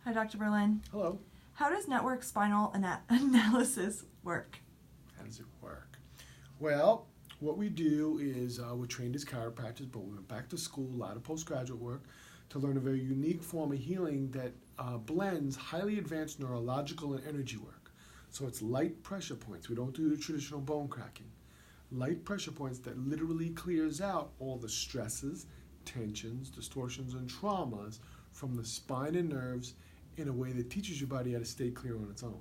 Hi, Dr. Berlin. Hello. How does network spinal analysis work? How does it work? Well, what we do is we're trained as chiropractors, but we went back to school, a lot of postgraduate work, to learn a very unique form of healing that blends highly advanced neurological and energy work. So it's light pressure points. We don't do the traditional bone cracking. Light pressure points that literally clears out all the stresses, tensions, distortions, and traumas from the spine and nerves in a way that teaches your body how to stay clear on its own.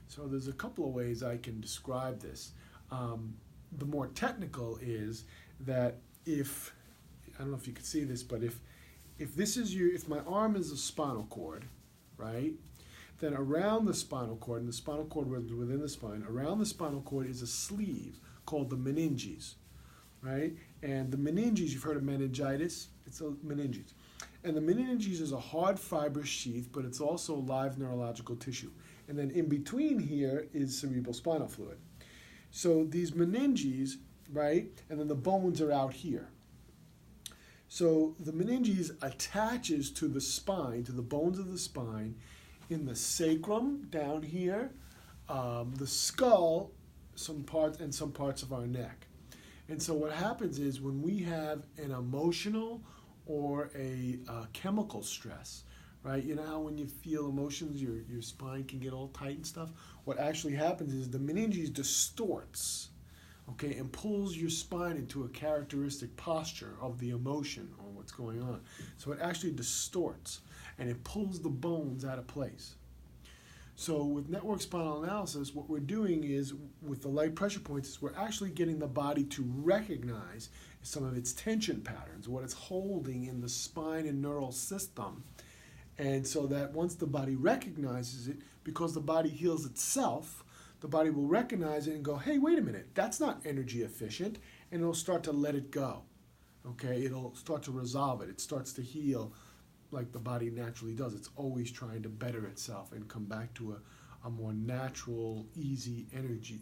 So there's a couple of ways I can describe this. The more technical is that if, I don't know if you can see this, but if my arm is a spinal cord, right, then around the spinal cord, and the spinal cord within the spine, around the spinal cord is a sleeve called the meninges, right? And the meninges, you've heard of meningitis, it's a meninges. And the meninges is a hard fibrous sheath, but it's also live neurological tissue. And then in between here is cerebral spinal fluid. So these meninges, right, and then the bones are out here. So the meninges attaches to the spine, to the bones of the spine, in the sacrum down here, the skull, some parts of our neck. And so what happens is when we have an emotional or a chemical stress, right? You know how when you feel emotions, your spine can get all tight and stuff? What actually happens is the meninges distorts, okay, and pulls your spine into a characteristic posture of the emotion or what's going on. So it actually distorts, and it pulls the bones out of place. So with network spinal analysis, what we're doing is, with the light pressure points, is we're actually getting the body to recognize some of its tension patterns, what it's holding in the spine and neural system. And so that once the body recognizes it, because the body heals itself, the body will recognize it and go, hey, wait a minute, that's not energy efficient, and it'll start to let it go. Okay, it'll start to resolve it. It starts to heal like the body naturally does. It's always trying to better itself and come back to a more natural, easy, energy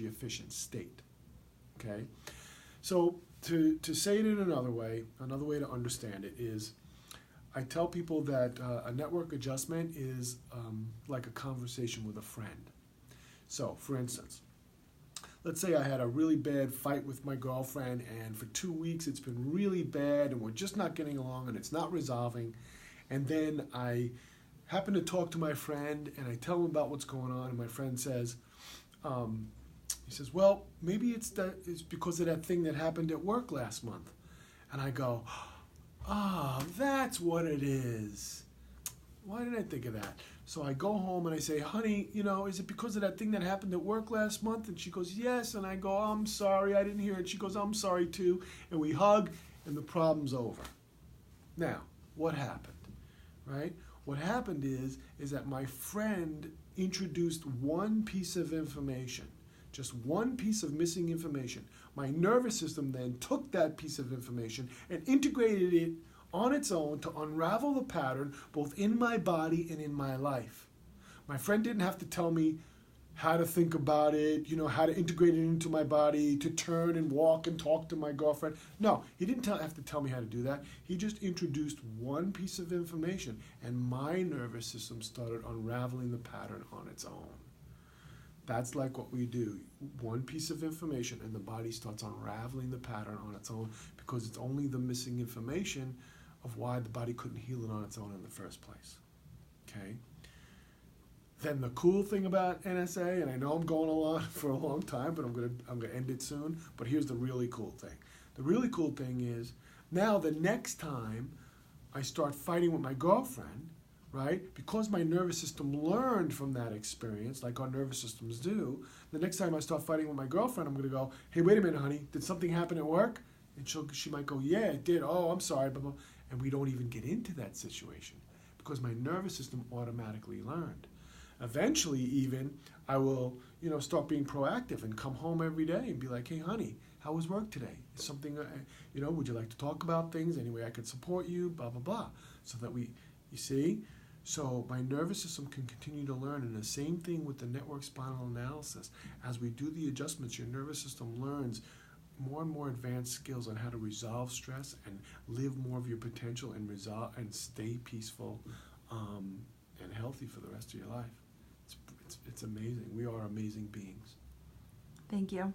efficient state. Okay, so to say it in another way to understand it is, I tell people that a network adjustment is like a conversation with a friend. So, for instance, let's say I had a really bad fight with my girlfriend, and for 2 weeks it's been really bad, and we're just not getting along, and it's not resolving. And then I happen to talk to my friend, and I tell him about what's going on, and my friend says, he says, well, maybe it's because of that thing that happened at work last month. And I go, that's what it is. Why didn't I think of that? So I go home and I say, honey, is it because of that thing that happened at work last month? And she goes, yes. And I go, I'm sorry, I didn't hear it. She goes, I'm sorry too. And we hug, and the problem's over. Now, what happened, right? What happened is that my friend introduced one piece of information, just one piece of missing information. My nervous system then took that piece of information and integrated it on its own to unravel the pattern both in my body and in my life. My friend didn't have to tell me how to think about it, how to integrate it into my body, to turn and walk and talk to my girlfriend. No, he didn't have to tell me how to do that. He just introduced one piece of information, and my nervous system started unraveling the pattern on its own. That's like what we do. One piece of information, and the body starts unraveling the pattern on its own, because it's only the missing information of why the body couldn't heal it on its own in the first place. Okay? Then the cool thing about NSA, and I know I'm going on for a long time, but I'm gonna end it soon, but here's the really cool thing. The really cool thing is, now the next time I start fighting with my girlfriend, right, because my nervous system learned from that experience, like our nervous systems do, the next time I start fighting with my girlfriend, I'm gonna go, hey, wait a minute, honey, did something happen at work? And she might go, yeah, it did. Oh, I'm sorry, blah, blah. And we don't even get into that situation because my nervous system automatically learned. Eventually, even, I will, start being proactive and come home every day and be like, hey, honey, how was work today? Is something, would you like to talk about things? Any way I could support you? Blah, blah, blah. So that you see? So my nervous system can continue to learn, and the same thing with the network spinal analysis. As we do the adjustments, your nervous system learns more and more advanced skills on how to resolve stress and live more of your potential and stay peaceful and healthy for the rest of your life. It's amazing. We are amazing beings. Thank you.